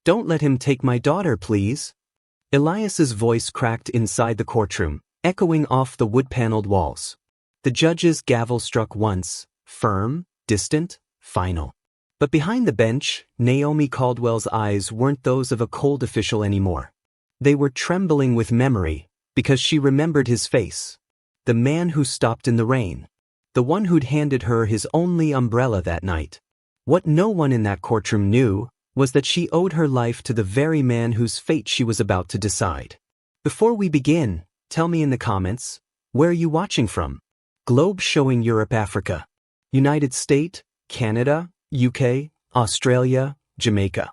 Don't let him take my daughter, please. Elias's voice cracked inside the courtroom, echoing off the wood-paneled walls. The judge's gavel struck once, firm, distant, final. But behind the bench, Naomi Caldwell's eyes weren't those of a cold official anymore. They were trembling with memory, because she remembered his face. The man who stopped in the rain. The one who'd handed her his only umbrella that night. What no one in that courtroom knew was that she owed her life to the very man whose fate she was about to decide. Before we begin, tell me in the comments, where are you watching from? Globe showing Europe, Africa, United States, Canada, UK, Australia, Jamaica.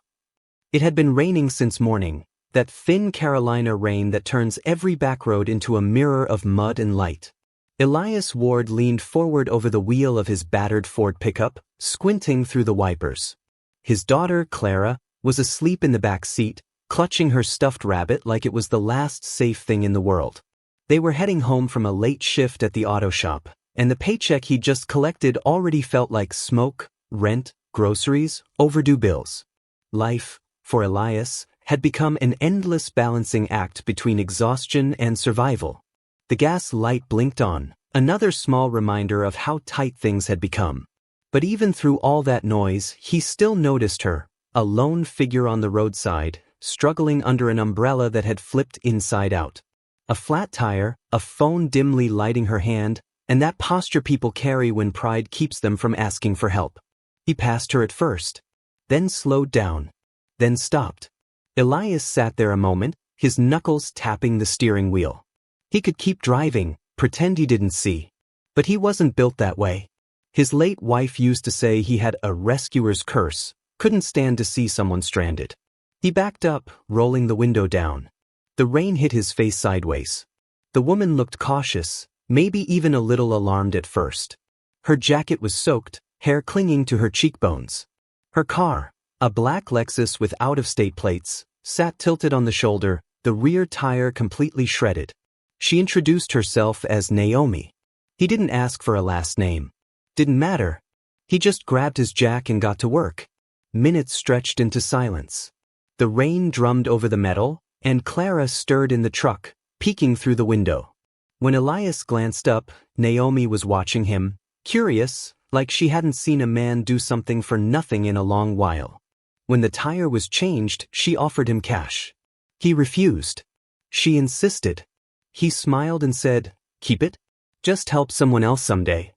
It had been raining since morning, that thin Carolina rain that turns every backroad into a mirror of mud and light. Elias Ward leaned forward over the wheel of his battered Ford pickup, squinting through the wipers. His daughter, Clara, was asleep in the back seat, clutching her stuffed rabbit like it was the last safe thing in the world. They were heading home from a late shift at the auto shop, and the paycheck he'd just collected already felt like smoke, rent, groceries, overdue bills. Life, for Elias, had become an endless balancing act between exhaustion and survival. The gas light blinked on, another small reminder of how tight things had become. But even through all that noise, he still noticed her, a lone figure on the roadside, struggling under an umbrella that had flipped inside out. A flat tire, a phone dimly lighting her hand, and that posture people carry when pride keeps them from asking for help. He passed her at first, then slowed down, then stopped. Elias sat there a moment, his knuckles tapping the steering wheel. He could keep driving, pretend he didn't see. But he wasn't built that way. His late wife used to say he had a rescuer's curse, couldn't stand to see someone stranded. He backed up, rolling the window down. The rain hit his face sideways. The woman looked cautious, maybe even a little alarmed at first. Her jacket was soaked, hair clinging to her cheekbones. Her car, a black Lexus with out-of-state plates, sat tilted on the shoulder, the rear tire completely shredded. She introduced herself as Naomi. He didn't ask for a last name. Didn't matter. He just grabbed his jack and got to work. Minutes stretched into silence. The rain drummed over the metal, and Clara stirred in the truck, peeking through the window. When Elias glanced up, Naomi was watching him, curious, like she hadn't seen a man do something for nothing in a long while. When the tire was changed, she offered him cash. He refused. She insisted. He smiled and said, "Keep it? Just help someone else someday."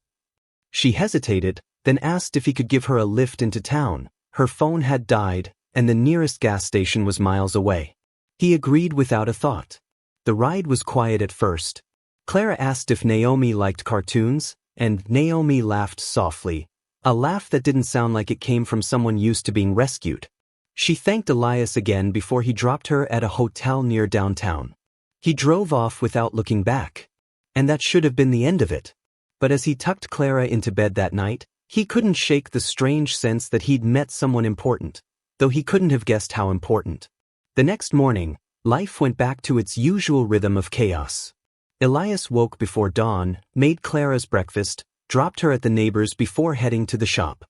She hesitated, then asked if he could give her a lift into town. Her phone had died, and the nearest gas station was miles away. He agreed without a thought. The ride was quiet at first. Clara asked if Naomi liked cartoons, and Naomi laughed softly, a laugh that didn't sound like it came from someone used to being rescued. She thanked Elias again before he dropped her at a hotel near downtown. He drove off without looking back. And that should have been the end of it. But as he tucked Clara into bed that night, he couldn't shake the strange sense that he'd met someone important, though he couldn't have guessed how important. The next morning, life went back to its usual rhythm of chaos. Elias woke before dawn, made Clara's breakfast, dropped her at the neighbor's before heading to the shop.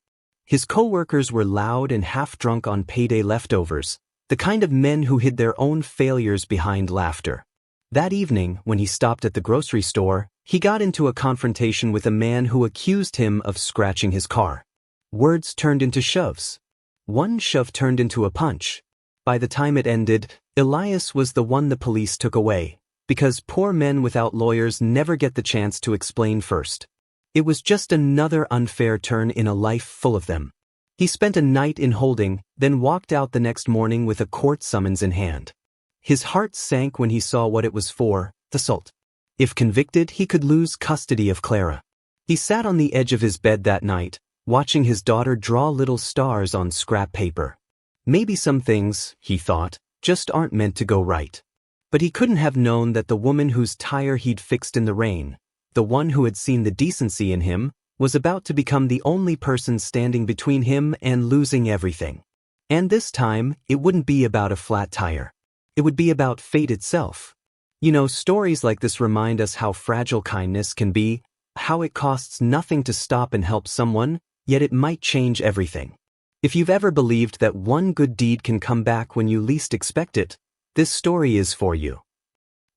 His co-workers were loud and half-drunk on payday leftovers, the kind of men who hid their own failures behind laughter. That evening, when he stopped at the grocery store, he got into a confrontation with a man who accused him of scratching his car. Words turned into shoves. One shove turned into a punch. By the time it ended, Elias was the one the police took away, because poor men without lawyers never get the chance to explain first. It was just another unfair turn in a life full of them. He spent a night in holding, then walked out the next morning with a court summons in hand. His heart sank when he saw what it was for, assault. If convicted, he could lose custody of Clara. He sat on the edge of his bed that night, watching his daughter draw little stars on scrap paper. Maybe some things, he thought, just aren't meant to go right. But he couldn't have known that the woman whose tire he'd fixed in the rain, the one who had seen the decency in him, was about to become the only person standing between him and losing everything. And this time, it wouldn't be about a flat tire. It would be about fate itself. You know, stories like this remind us how fragile kindness can be, how it costs nothing to stop and help someone, yet it might change everything. If you've ever believed that one good deed can come back when you least expect it, this story is for you.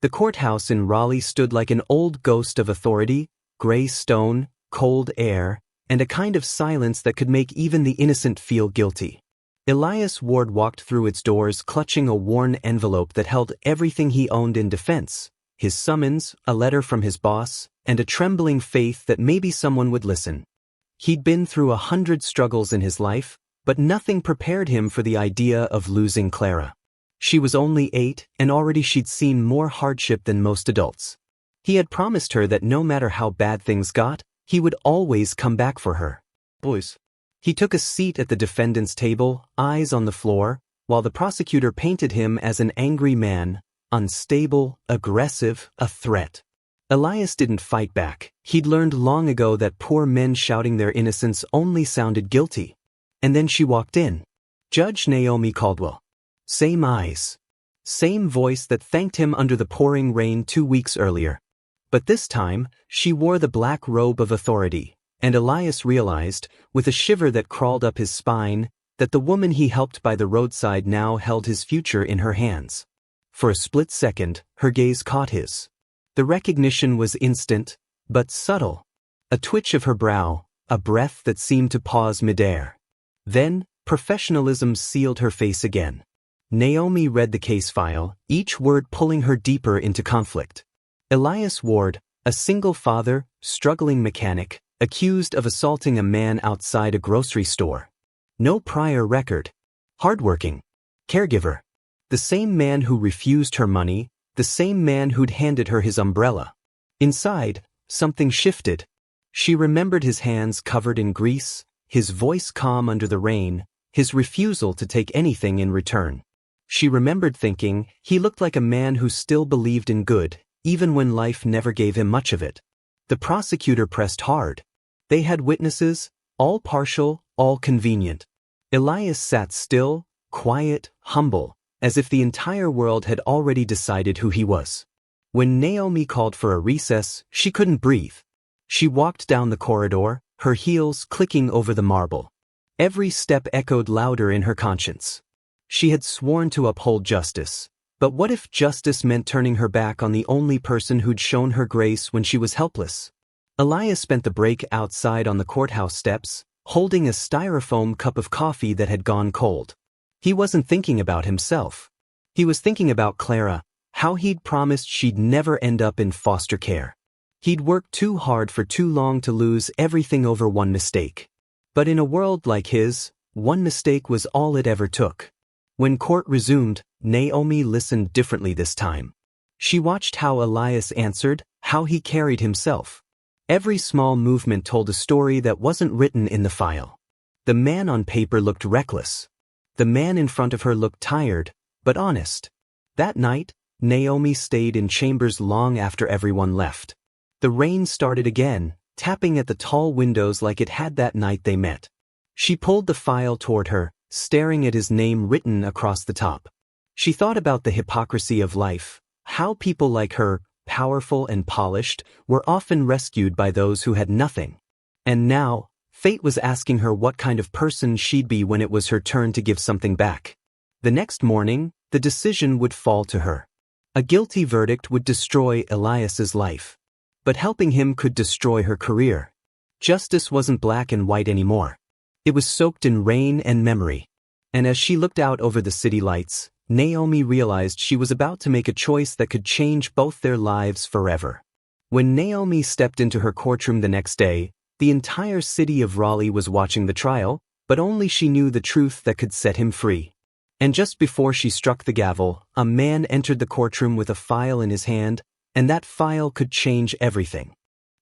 The courthouse in Raleigh stood like an old ghost of authority, gray stone, cold air, and a kind of silence that could make even the innocent feel guilty. Elias Ward walked through its doors clutching a worn envelope that held everything he owned in defense: his summons, a letter from his boss, and a trembling faith that maybe someone would listen. He'd been through 100 struggles in his life, but nothing prepared him for the idea of losing Clara. She was only 8, and already she'd seen more hardship than most adults. He had promised her that no matter how bad things got, he would always come back for her. Boys. He took a seat at the defendant's table, eyes on the floor, while the prosecutor painted him as an angry man, unstable, aggressive, a threat. Elias didn't fight back. He'd learned long ago that poor men shouting their innocence only sounded guilty. And then she walked in. Judge Naomi Caldwell. Same eyes. Same voice that thanked him under the pouring rain 2 weeks earlier. But this time, she wore the black robe of authority, and Elias realized, with a shiver that crawled up his spine, that the woman he helped by the roadside now held his future in her hands. For a split second, her gaze caught his. The recognition was instant, but subtle. A twitch of her brow, a breath that seemed to pause midair. Then, professionalism sealed her face again. Naomi read the case file, each word pulling her deeper into conflict. Elias Ward, a single father, struggling mechanic, accused of assaulting a man outside a grocery store. No prior record. Hardworking. Caregiver. The same man who refused her money, the same man who'd handed her his umbrella. Inside, something shifted. She remembered his hands covered in grease, his voice calm under the rain, his refusal to take anything in return. She remembered thinking, he looked like a man who still believed in good, even when life never gave him much of it. The prosecutor pressed hard. They had witnesses, all partial, all convenient. Elias sat still, quiet, humble, as if the entire world had already decided who he was. When Naomi called for a recess, she couldn't breathe. She walked down the corridor, her heels clicking over the marble. Every step echoed louder in her conscience. She had sworn to uphold justice, but what if justice meant turning her back on the only person who'd shown her grace when she was helpless? Elias spent the break outside on the courthouse steps, holding a styrofoam cup of coffee that had gone cold. He wasn't thinking about himself. He was thinking about Clara, how he'd promised she'd never end up in foster care. He'd worked too hard for too long to lose everything over one mistake. But in a world like his, one mistake was all it ever took. When court resumed, Naomi listened differently this time. She watched how Elias answered, how he carried himself. Every small movement told a story that wasn't written in the file. The man on paper looked reckless. The man in front of her looked tired, but honest. That night, Naomi stayed in chambers long after everyone left. The rain started again, tapping at the tall windows like it had that night they met. She pulled the file toward her, staring at his name written across the top. She thought about the hypocrisy of life, how people like her, powerful and polished, were often rescued by those who had nothing. And now, fate was asking her what kind of person she'd be when it was her turn to give something back. The next morning, the decision would fall to her. A guilty verdict would destroy Elias's life. But helping him could destroy her career. Justice wasn't black and white anymore. It was soaked in rain and memory. And as she looked out over the city lights, Naomi realized she was about to make a choice that could change both their lives forever. When Naomi stepped into her courtroom the next day, the entire city of Raleigh was watching the trial, but only she knew the truth that could set him free. And just before she struck the gavel, a man entered the courtroom with a file in his hand, and that file could change everything.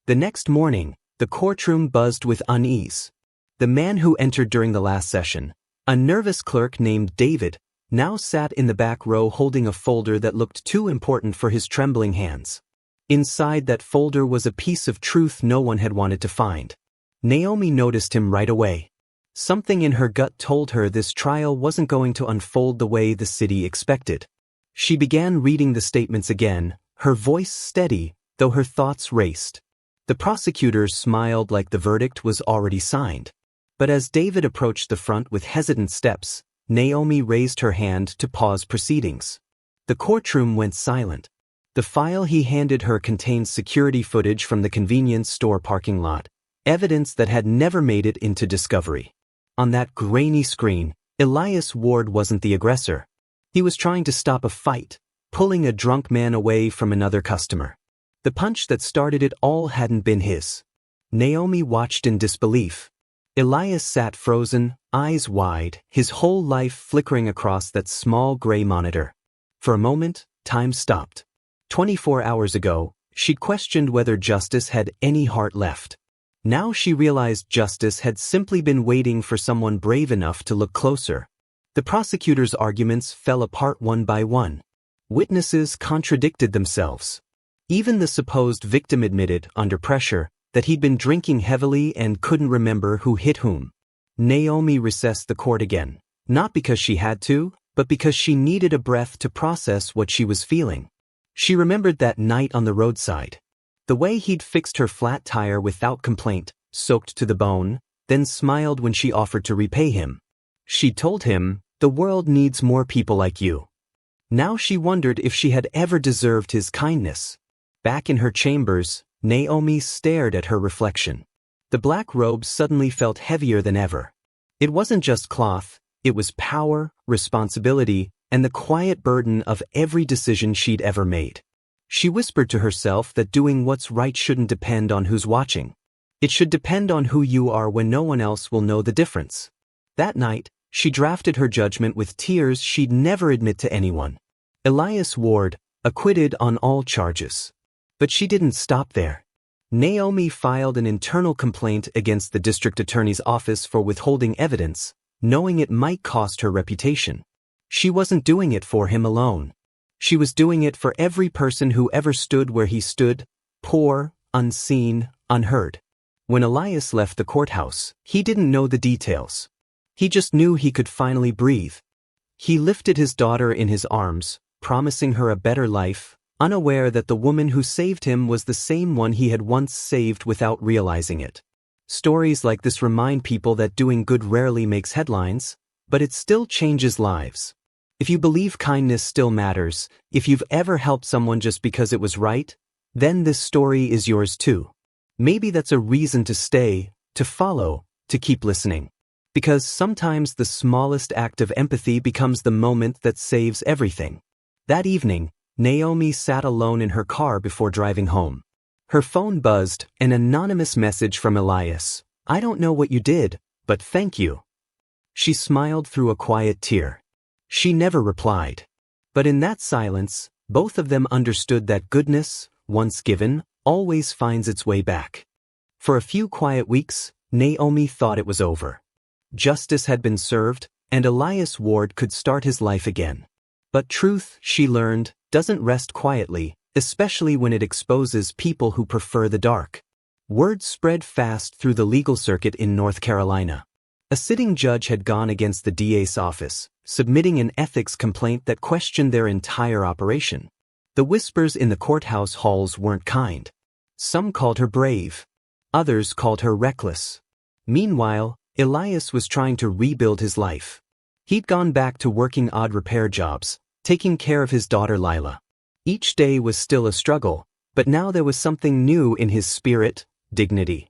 The next morning, the courtroom buzzed with unease. The man who entered during the last session, a nervous clerk named David, now sat in the back row holding a folder that looked too important for his trembling hands. Inside that folder was a piece of truth no one had wanted to find. Naomi noticed him right away. Something in her gut told her this trial wasn't going to unfold the way the city expected. She began reading the statements again, her voice steady, though her thoughts raced. The prosecutors smiled like the verdict was already signed. But as David approached the front with hesitant steps, Naomi raised her hand to pause proceedings. The courtroom went silent. The file he handed her contained security footage from the convenience store parking lot, evidence that had never made it into discovery. On that grainy screen, Elias Ward wasn't the aggressor. He was trying to stop a fight, pulling a drunk man away from another customer. The punch that started it all hadn't been his. Naomi watched in disbelief. Elias sat frozen, eyes wide, his whole life flickering across that small gray monitor. For a moment, time stopped. 24 hours ago, she'd questioned whether Justice had any heart left. Now she realized Justice had simply been waiting for someone brave enough to look closer. The prosecutor's arguments fell apart one by one. Witnesses contradicted themselves. Even the supposed victim admitted, under pressure, that he'd been drinking heavily and couldn't remember who hit whom. Naomi recessed the court again, not because she had to, but because she needed a breath to process what she was feeling. She remembered that night on the roadside. The way he'd fixed her flat tire without complaint, soaked to the bone, then smiled when she offered to repay him. She'd told him, "The world needs more people like you." Now she wondered if she had ever deserved his kindness. Back in her chambers, Naomi stared at her reflection. The black robe suddenly felt heavier than ever. It wasn't just cloth, it was power, responsibility, and the quiet burden of every decision she'd ever made. She whispered to herself that doing what's right shouldn't depend on who's watching. It should depend on who you are when no one else will know the difference. That night, she drafted her judgment with tears she'd never admit to anyone. Elias Ward, acquitted on all charges. But she didn't stop there. Naomi filed an internal complaint against the district attorney's office for withholding evidence, knowing it might cost her reputation. She wasn't doing it for him alone. She was doing it for every person who ever stood where he stood, poor, unseen, unheard. When Elias left the courthouse, he didn't know the details. He just knew he could finally breathe. He lifted his daughter in his arms, promising her a better life, unaware that the woman who saved him was the same one he had once saved without realizing it. Stories like this remind people that doing good rarely makes headlines, but it still changes lives. If you believe kindness still matters, if you've ever helped someone just because it was right, then this story is yours too. Maybe that's a reason to stay, to follow, to keep listening. Because sometimes the smallest act of empathy becomes the moment that saves everything. That evening, Naomi sat alone in her car before driving home. Her phone buzzed, an anonymous message from Elias. "I don't know what you did, but thank you." She smiled through a quiet tear. She never replied. But in that silence, both of them understood that goodness, once given, always finds its way back. For a few quiet weeks, Naomi thought it was over. Justice had been served, and Elias Ward could start his life again. But truth, she learned, doesn't rest quietly, especially when it exposes people who prefer the dark. Word spread fast through the legal circuit in North Carolina. A sitting judge had gone against the DA's office, submitting an ethics complaint that questioned their entire operation. The whispers in the courthouse halls weren't kind. Some called her brave. Others called her reckless. Meanwhile, Elias was trying to rebuild his life. He'd gone back to working odd repair jobs, taking care of his daughter Lila. Each day was still a struggle, but now there was something new in his spirit, dignity.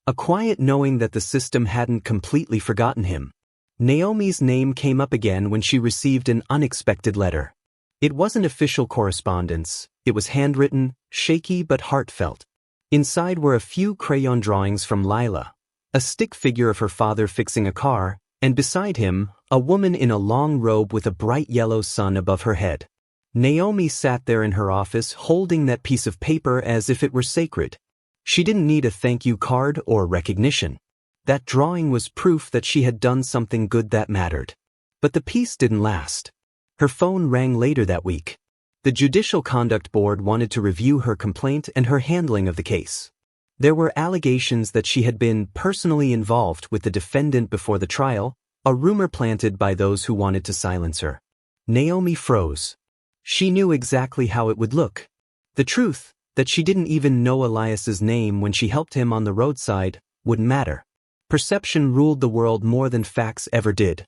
A quiet knowing that the system hadn't completely forgotten him. Naomi's name came up again when she received an unexpected letter. It wasn't official correspondence, it was handwritten, shaky but heartfelt. Inside were a few crayon drawings from Lila, a stick figure of her father fixing a car, and beside him, a woman in a long robe with a bright yellow sun above her head. Naomi sat there in her office holding that piece of paper as if it were sacred. She didn't need a thank you card or recognition. That drawing was proof that she had done something good that mattered. But the piece didn't last. Her phone rang later that week. The Judicial Conduct Board wanted to review her complaint and her handling of the case. There were allegations that she had been personally involved with the defendant before the trial, a rumor planted by those who wanted to silence her. Naomi froze. She knew exactly how it would look. The truth, that she didn't even know Elias's name when she helped him on the roadside, wouldn't matter. Perception ruled the world more than facts ever did.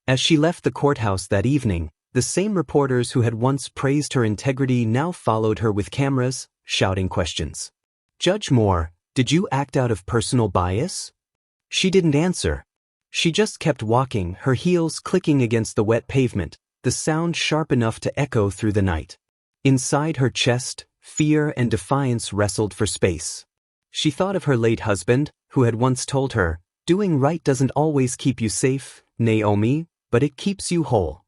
As she left the courthouse that evening, the same reporters who had once praised her integrity now followed her with cameras, shouting questions. "Judge Moore, did you act out of personal bias?" She didn't answer. She just kept walking, her heels clicking against the wet pavement, the sound sharp enough to echo through the night. Inside her chest, fear and defiance wrestled for space. She thought of her late husband, who had once told her, "Doing right doesn't always keep you safe, Naomi, but it keeps you whole."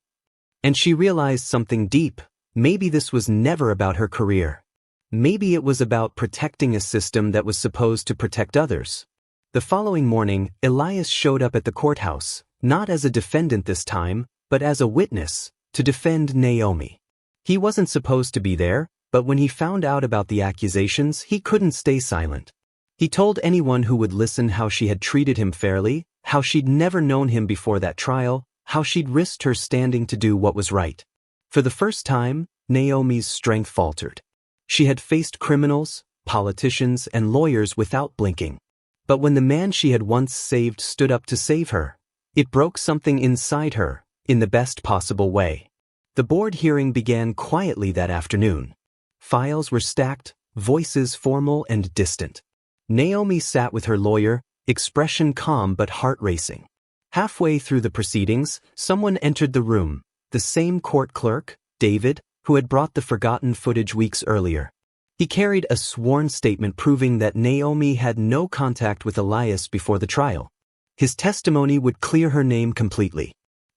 And she realized something deep. Maybe this was never about her career. Maybe it was about protecting a system that was supposed to protect others. The following morning, Elias showed up at the courthouse, not as a defendant this time, but as a witness, to defend Naomi. He wasn't supposed to be there, but when he found out about the accusations, he couldn't stay silent. He told anyone who would listen how she had treated him fairly, how she'd never known him before that trial, how she'd risked her standing to do what was right. For the first time, Naomi's strength faltered. She had faced criminals, politicians, and lawyers without blinking. But when the man she had once saved stood up to save her, it broke something inside her, in the best possible way. The board hearing began quietly that afternoon. Files were stacked, voices formal and distant. Naomi sat with her lawyer, expression calm but heart racing. Halfway through the proceedings, someone entered the room, the same court clerk, David, who had brought the forgotten footage weeks earlier. He carried a sworn statement proving that Naomi had no contact with Elias before the trial. His testimony would clear her name completely.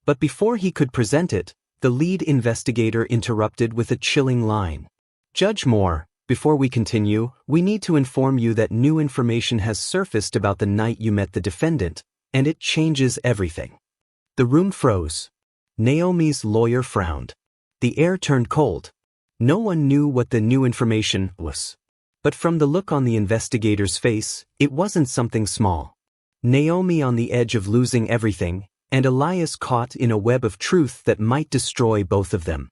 But before he could present it, the lead investigator interrupted with a chilling line. "Judge Moore, before we continue, we need to inform you that new information has surfaced about the night you met the defendant, and it changes everything." The room froze. Naomi's lawyer frowned. The air turned cold. No one knew what the new information was. But from the look on the investigator's face, it wasn't something small. Naomi on the edge of losing everything, and Elias caught in a web of truth that might destroy both of them.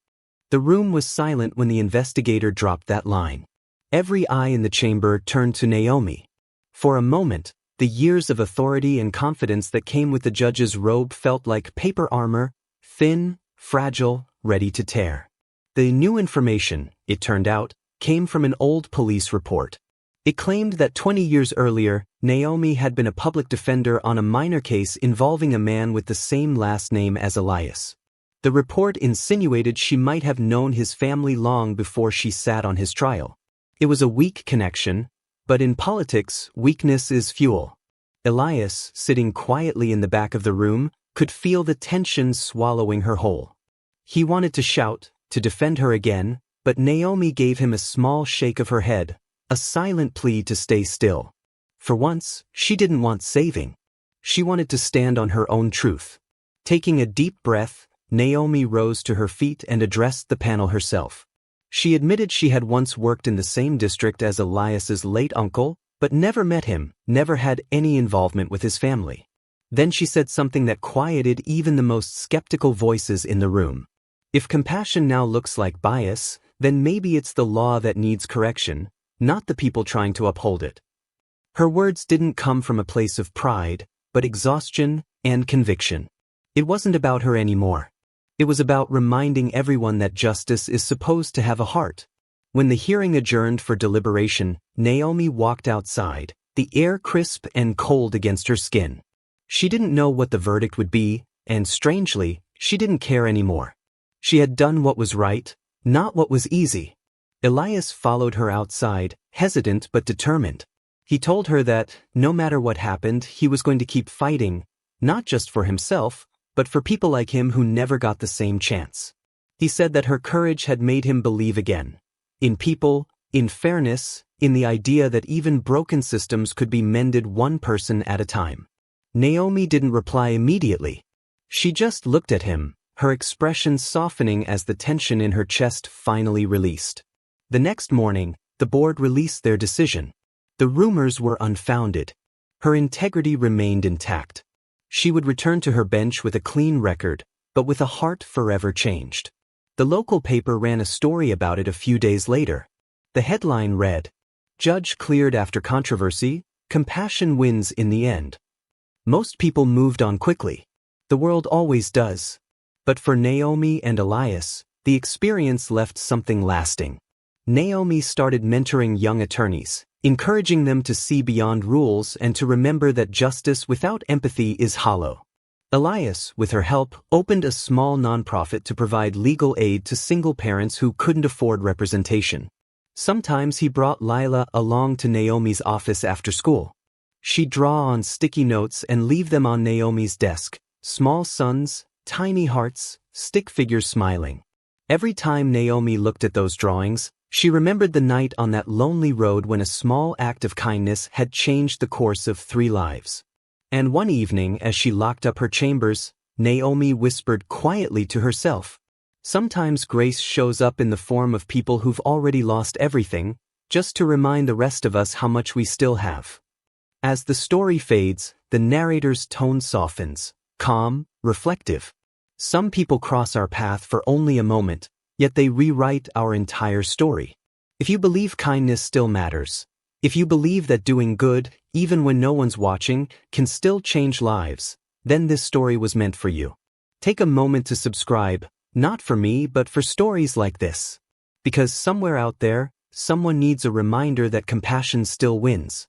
The room was silent when the investigator dropped that line. Every eye in the chamber turned to Naomi. For a moment, the years of authority and confidence that came with the judge's robe felt like paper armor, thin, fragile, ready to tear. The new information, it turned out, came from an old police report. It claimed that 20 years earlier, Naomi had been a public defender on a minor case involving a man with the same last name as Elias. The report insinuated she might have known his family long before she sat on his trial. It was a weak connection, but in politics, weakness is fuel. Elias, sitting quietly in the back of the room, could feel the tension swallowing her whole. He wanted to shout, to defend her again, but Naomi gave him a small shake of her head, a silent plea to stay still. For once, she didn't want saving. She wanted to stand on her own truth. Taking a deep breath, Naomi rose to her feet and addressed the panel herself. She admitted she had once worked in the same district as Elias's late uncle, but never met him, never had any involvement with his family. Then she said something that quieted even the most skeptical voices in the room. If compassion now looks like bias, then maybe it's the law that needs correction, not the people trying to uphold it. Her words didn't come from a place of pride, but exhaustion and conviction. It wasn't about her anymore. It was about reminding everyone that justice is supposed to have a heart. When the hearing adjourned for deliberation, Naomi walked outside, the air crisp and cold against her skin. She didn't know what the verdict would be, and strangely, she didn't care anymore. She had done what was right, not what was easy. Elias followed her outside, hesitant but determined. He told her that, no matter what happened, he was going to keep fighting, not just for himself, but for people like him who never got the same chance. He said that her courage had made him believe again. In people, in fairness, in the idea that even broken systems could be mended one person at a time. Naomi didn't reply immediately. She just looked at him, her expression softening as the tension in her chest finally released. The next morning, the board released their decision. The rumors were unfounded. Her integrity remained intact. She would return to her bench with a clean record, but with a heart forever changed. The local paper ran a story about it a few days later. The headline read, "Judge cleared after controversy, compassion wins in the end." Most people moved on quickly. The world always does. But for Naomi and Elias, the experience left something lasting. Naomi started mentoring young attorneys, encouraging them to see beyond rules and to remember that justice without empathy is hollow. Elias, with her help, opened a small nonprofit to provide legal aid to single parents who couldn't afford representation. Sometimes he brought Lila along to Naomi's office after school. She'd draw on sticky notes and leave them on Naomi's desk, small suns, tiny hearts, stick figures smiling. Every time Naomi looked at those drawings, she remembered the night on that lonely road when a small act of kindness had changed the course of 3 lives. And one evening, as she locked up her chambers, Naomi whispered quietly to herself, "Sometimes grace shows up in the form of people who've already lost everything, just to remind the rest of us how much we still have." As the story fades, the narrator's tone softens, calm, reflective. Some people cross our path for only a moment, yet they rewrite our entire story. If you believe kindness still matters, if you believe that doing good, even when no one's watching, can still change lives, then this story was meant for you. Take a moment to subscribe, not for me but for stories like this. Because somewhere out there, someone needs a reminder that compassion still wins.